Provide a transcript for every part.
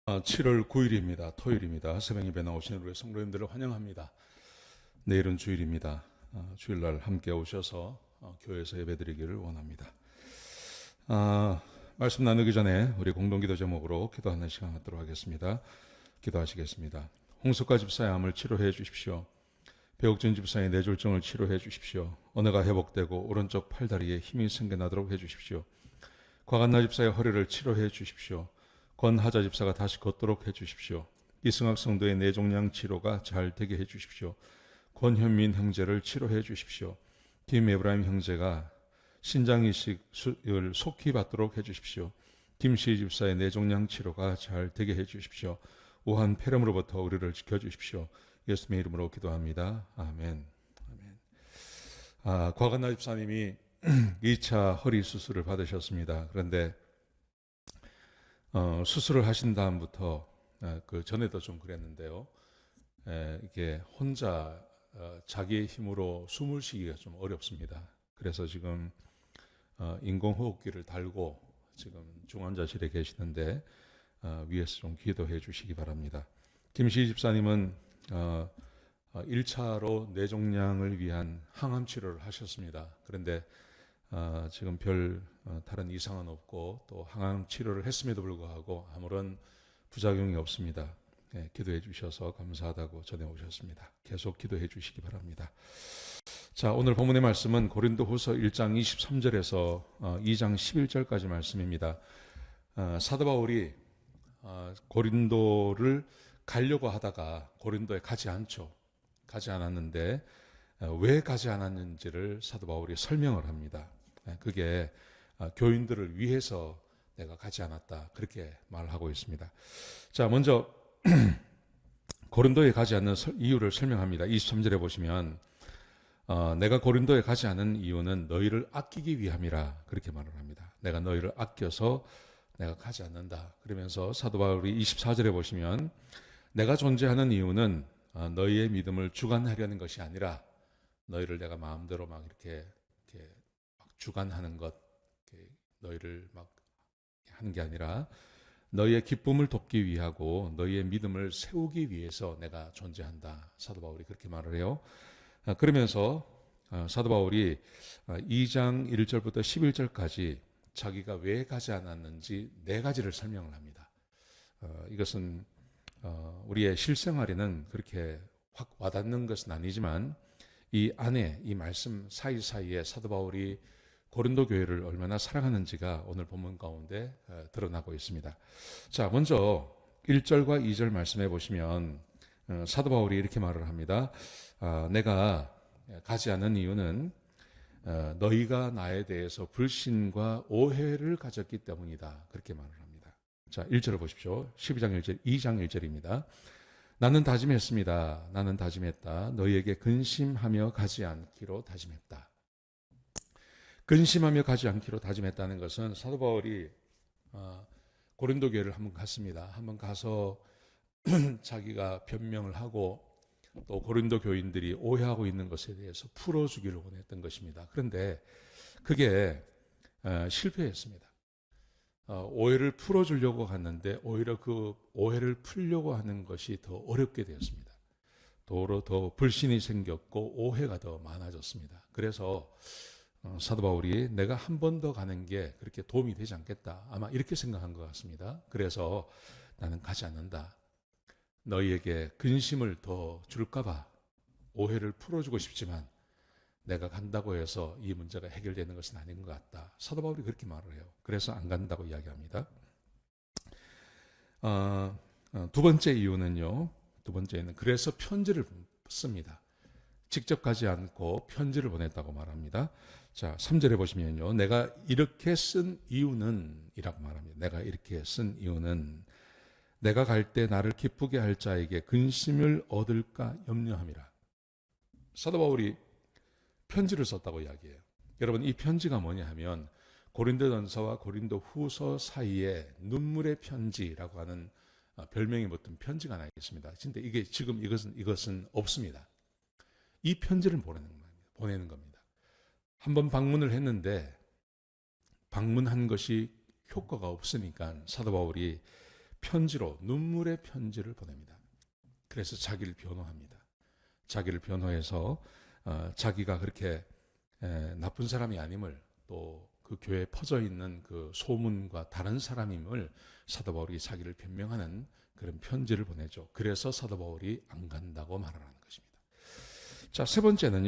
7월 9일입니다. 토요일입니다. 새벽 예배 나오시는 우리 성도님들을 환영합니다. 내일은 주일입니다. 주일날 함께 오셔서 교회에서 예배드리기를 원합니다. 말씀 나누기 전에 우리 공동기도 제목으로 기도하는 시간 갖도록 하겠습니다. 기도하시겠습니다. 홍석가 집사의 암을 치료해 주십시오. 배옥준 집사의 뇌졸중을 치료해 주십시오. 언어가 회복되고 오른쪽 팔다리에 힘이 생겨나도록 해 주십시오. 곽한나 집사의 허리를 치료해 주십시오. 권하자 집사가 다시 걷도록 해주십시오. 이승학 성도의 뇌종양 치료가 잘 되게 해주십시오. 권현민 형제를 치료해 주십시오. 김에브라임 형제가 신장이식을 속히 받도록 해주십시오. 김시 집사의 뇌종양 치료가 잘 되게 해주십시오. 우한 폐렴으로부터 우리를 지켜주십시오. 예수님의 이름으로 기도합니다. 아멘. 곽한나 집사님이 2차 허리 수술을 받으셨습니다. 그런데 수술을 하신 다음부터 그 전에도 좀 그랬는데요. 이게 혼자 자기의 힘으로 숨을 쉬기가 좀 어렵습니다. 그래서 지금 인공호흡기를 달고 지금 중환자실에 계시는데 위에서 좀 기도해 주시기 바랍니다. 김시 집사님은 1차로 뇌종양을 위한 항암 치료를 하셨습니다. 그런데 지금 별 다른 이상은 없고 또 항암 치료를 했음에도 불구하고 아무런 부작용이 없습니다. 기도해 주셔서 감사하다고 전해 오셨습니다. 계속 기도해 주시기 바랍니다. 자, 오늘 본문의 말씀은 고린도후서 1장 23절에서 2장 11절까지 말씀입니다. 사도 바울이 고린도를 가려고 하다가 고린도에 가지 않았는데 왜 가지 않았는지를 사도 바울이 설명을 합니다. 그게 교인들을 위해서 내가 가지 않았다, 그렇게 말하고 있습니다. 자, 먼저 고린도에 가지 않는 이유를 설명합니다. 23절에 보시면 내가 고린도에 가지 않은 이유는 너희를 아끼기 위함이라, 그렇게 말을 합니다. 내가 너희를 아껴서 내가 가지 않는다. 그러면서 사도 바울이 24절에 보시면 내가 존재하는 이유는 너희의 믿음을 주관하려는 것이 아니라 너희를 내가 마음대로 막 이렇게 막 주관하는 것, 너희를 막 하는 게 아니라 너희의 기쁨을 돕기 위하고 너희의 믿음을 세우기 위해서 내가 존재한다. 사도 바울이 그렇게 말을 해요. 그러면서 사도 바울이 2장 1절부터 11절까지 자기가 왜 가지 않았는지 4가지를 설명을 합니다. 이것은 우리의 실생활에는 그렇게 확 와닿는 것은 아니지만 이 안에, 이 말씀 사이사이에 사도 바울이 고린도 교회를 얼마나 사랑하는지가 오늘 본문 가운데 드러나고 있습니다. 자, 먼저 1절과 2절 말씀해 보시면 사도 바울이 이렇게 말을 합니다. 내가 가지 않은 이유는 너희가 나에 대해서 불신과 오해를 가졌기 때문이다, 그렇게 말을 합니다. 자, 1절을 보십시오. 12장 1절, 2장 1절입니다. 나는 다짐했습니다. 나는 다짐했다. 너희에게 근심하며 가지 않기로 다짐했다. 근심하며 가지 않기로 다짐했다는 것은 사도 바울이 고린도 교회를 한번 갔습니다. 한번 가서 자기가 변명을 하고 또 고린도 교인들이 오해하고 있는 것에 대해서 풀어주기를 원했던 것입니다. 그런데 그게 실패했습니다. 오해를 풀어주려고 갔는데 오히려 그 오해를 풀려고 하는 것이 더 어렵게 되었습니다. 도로 더 불신이 생겼고 오해가 더 많아졌습니다. 그래서 사도 바울이 내가 한 번 더 가는 게 그렇게 도움이 되지 않겠다, 아마 이렇게 생각한 것 같습니다. 그래서 나는 가지 않는다. 너희에게 근심을 더 줄까봐 오해를 풀어주고 싶지만 내가 간다고 해서 이 문제가 해결되는 것은 아닌 것 같다. 사도 바울이 그렇게 말을 해요. 그래서 안 간다고 이야기합니다. 두 번째 이유는요. 두 번째는 그래서 편지를 씁니다. 직접 가지 않고 편지를 보냈다고 말합니다. 자, 3절에 보시면요. 내가 이렇게 쓴 이유는 이라고 말합니다. 내가 이렇게 쓴 이유는 내가 갈 때 나를 기쁘게 할 자에게 근심을 얻을까 염려함이라. 사도 바울이 편지를 썼다고 이야기해요. 여러분, 이 편지가 뭐냐 하면 고린도전서와 고린도후서 사이에 눈물의 편지라고 하는 별명이 붙은 편지가 하나 있습니다. 근데 이게 지금 이것은 없습니다. 이 편지를 보내는 겁니다. 한번 방문을 했는데 방문한 것이 효과가 없으니까 사도 바울이 편지로 눈물의 편지를 보냅니다. 그래서 자기를 변호합니다. 자기를 변호해서 자기가 그렇게 나쁜 사람이 아님을, 또 그 교회에 퍼져 있는 그 소문과 다른 사람임을 사도 바울이 자기를 변명하는 그런 편지를 보내죠. 그래서 사도 바울이 안 간다고 말하는 것입니다. 자, 세 번째는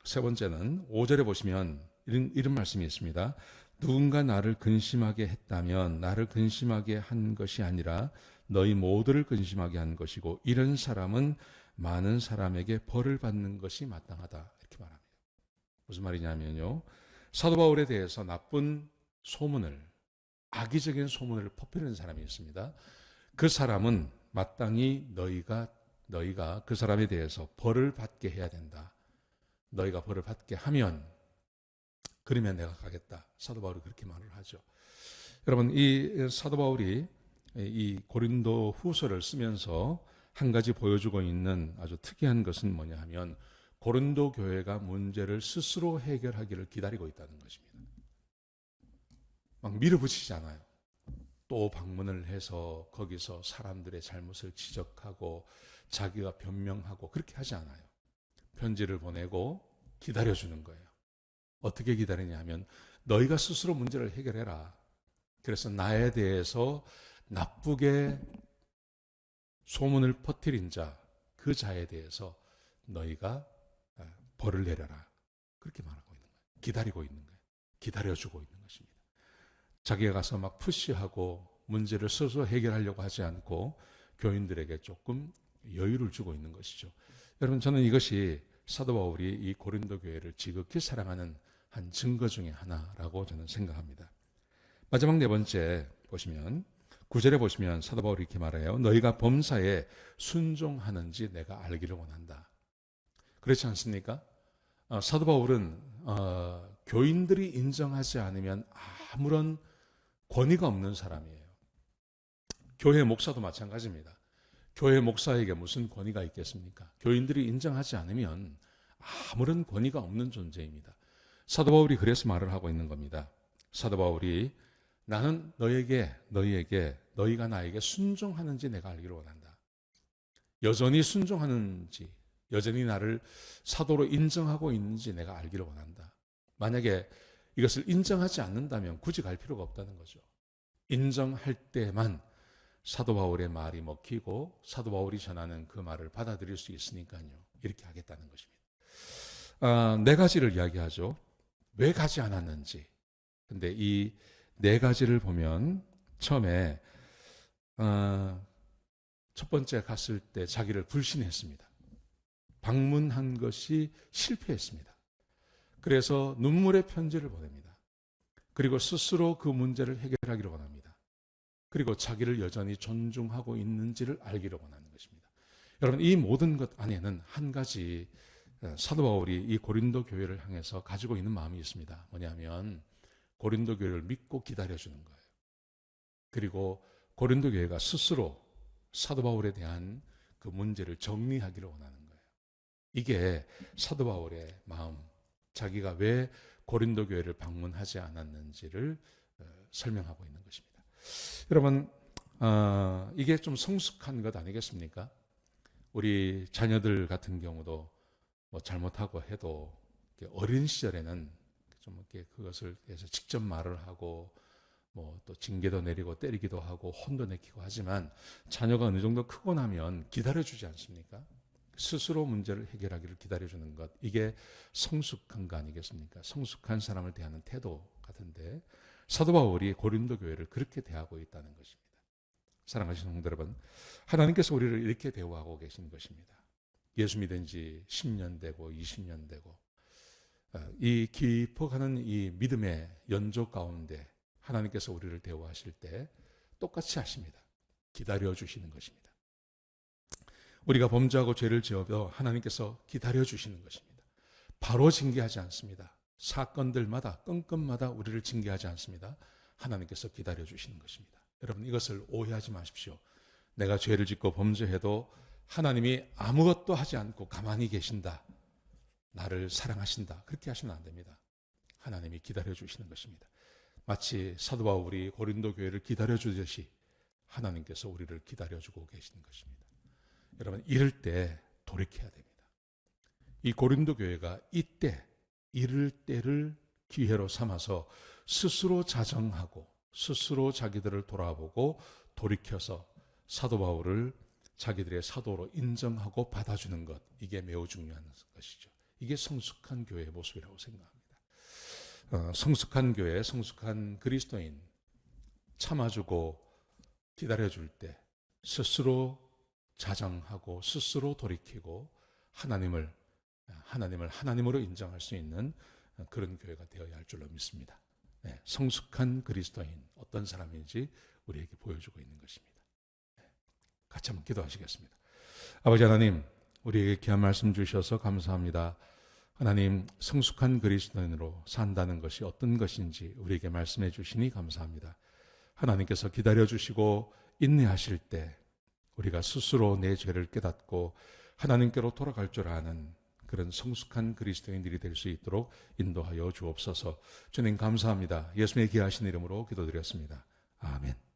5절에 보시면 이런 말씀이 있습니다. 누군가 나를 근심하게 했다면 나를 근심하게 한 것이 아니라 너희 모두를 근심하게 한 것이고, 이런 사람은 많은 사람에게 벌을 받는 것이 마땅하다, 이렇게 말합니다. 무슨 말이냐면요, 사도 바울에 대해서 나쁜 소문을, 악의적인 소문을 퍼뜨리는 사람이 있습니다. 그 사람은 마땅히 너희가 그 사람에 대해서 벌을 받게 해야 된다. 너희가 벌을 받게 하면, 그러면 내가 가겠다. 사도 바울이 그렇게 말을 하죠. 여러분, 이 사도 바울이 이 고린도 후서를 쓰면서 한 가지 보여주고 있는 아주 특이한 것은 뭐냐 하면, 고린도 교회가 문제를 스스로 해결하기를 기다리고 있다는 것입니다. 막 밀어붙이지 않아요. 또 방문을 해서 거기서 사람들의 잘못을 지적하고 자기가 변명하고 그렇게 하지 않아요. 편지를 보내고 기다려주는 거예요. 어떻게 기다리냐 하면, 너희가 스스로 문제를 해결해라. 그래서 나에 대해서 나쁘게 소문을 퍼뜨린 자, 그 자에 대해서 너희가 벌을 내려라. 그렇게 말하고 있는 거예요. 기다리고 있는 거예요. 기다려주고 있는 것입니다. 자기가 가서 막 푸시하고 문제를 스스로 해결하려고 하지 않고 교인들에게 조금 여유를 주고 있는 것이죠. 여러분, 저는 이것이 사도 바울이 이 고린도 교회를 지극히 사랑하는 한 증거 중에 하나라고 저는 생각합니다. 마지막 네 번째 보시면, 9절에 보시면 사도 바울이 이렇게 말해요. 너희가 범사에 순종하는지 내가 알기를 원한다. 그렇지 않습니까? 사도 바울은 교인들이 인정하지 않으면 아무런 권위가 없는 사람이에요. 교회 목사도 마찬가지입니다. 교회 목사에게 무슨 권위가 있겠습니까? 교인들이 인정하지 않으면 아무런 권위가 없는 존재입니다. 사도 바울이 그래서 말을 하고 있는 겁니다. 사도 바울이 나는 너희에게 너희가 나에게 순종하는지 내가 알기를 원한다. 여전히 순종하는지, 여전히 나를 사도로 인정하고 있는지 내가 알기를 원한다. 만약에 이것을 인정하지 않는다면 굳이 갈 필요가 없다는 거죠. 인정할 때만 사도 바울의 말이 먹히고 사도 바울이 전하는 그 말을 받아들일 수 있으니까요. 이렇게 하겠다는 것입니다. 네 가지를 이야기하죠. 왜 가지 않았는지. 근데 이 네 가지를 보면 처음에 첫 번째 갔을 때 자기를 불신했습니다. 방문한 것이 실패했습니다. 그래서 눈물의 편지를 보냅니다. 그리고 스스로 그 문제를 해결하기를 원합니다. 그리고 자기를 여전히 존중하고 있는지를 알기를 원하는 것입니다. 여러분, 이 모든 것 안에는 한 가지 사도 바울이 이 고린도 교회를 향해서 가지고 있는 마음이 있습니다. 뭐냐면 고린도 교회를 믿고 기다려주는 거예요. 그리고 고린도 교회가 스스로 사도 바울에 대한 그 문제를 정리하기를 원하는 거예요. 이게 사도 바울의 마음, 자기가 왜 고린도 교회를 방문하지 않았는지를 설명하고 있는 것입니다. 여러분, 이게 좀 성숙한 것 아니겠습니까? 우리 자녀들 같은 경우도 뭐 잘못하고 해도 어린 시절에는 좀 이렇게 그것을 해서 직접 말을 하고 뭐 또 징계도 내리고 때리기도 하고 혼도 내키고 하지만 자녀가 어느 정도 크고 나면 기다려주지 않습니까? 스스로 문제를 해결하기를 기다려주는 것, 이게 성숙한 거 아니겠습니까? 성숙한 사람을 대하는 태도 같은데 사도 바울이 고린도 교회를 그렇게 대하고 있다는 것입니다. 사랑하시는 성도 여러분, 하나님께서 우리를 이렇게 대우하고 계신 것입니다. 예수 믿은 지 10년 되고 20년 되고 이 깊어가는 이 믿음의 연조 가운데 하나님께서 우리를 대우하실 때 똑같이 하십니다. 기다려주시는 것입니다. 우리가 범죄하고 죄를 지어도 하나님께서 기다려주시는 것입니다. 바로 징계하지 않습니다. 사건들마다 건건마다 우리를 징계하지 않습니다. 하나님께서 기다려주시는 것입니다. 여러분, 이것을 오해하지 마십시오. 내가 죄를 짓고 범죄해도 하나님이 아무것도 하지 않고 가만히 계신다, 나를 사랑하신다, 그렇게 하시면 안 됩니다. 하나님이 기다려주시는 것입니다. 마치 사도 바울이 고린도 교회를 기다려주듯이 하나님께서 우리를 기다려주고 계시는 것입니다. 여러분, 이럴 때 돌이켜야 됩니다. 이 고린도 교회가 이때, 이럴 때를 기회로 삼아서 스스로 자정하고 스스로 자기들을 돌아보고 돌이켜서 사도 바울을 자기들의 사도로 인정하고 받아주는 것, 이게 매우 중요한 것이죠. 이게 성숙한 교회의 모습이라고 생각합니다. 성숙한 교회, 성숙한 그리스도인, 참아주고 기다려줄 때 스스로 자정하고 스스로 돌이키고 하나님을 하나님으로 인정할 수 있는 그런 교회가 되어야 할 줄로 믿습니다. 네, 성숙한 그리스도인 어떤 사람인지 우리에게 보여주고 있는 것입니다. 네, 같이 한번 기도하시겠습니다. 아버지 하나님, 우리에게 귀한 말씀 주셔서 감사합니다. 하나님, 성숙한 그리스도인으로 산다는 것이 어떤 것인지 우리에게 말씀해 주시니 감사합니다. 하나님께서 기다려주시고 인내하실 때 우리가 스스로 내 죄를 깨닫고 하나님께로 돌아갈 줄 아는 그런 성숙한 그리스도인들이 될 수 있도록 인도하여 주옵소서. 주님 감사합니다. 예수님의 귀하신 이름으로 기도드렸습니다. 아멘.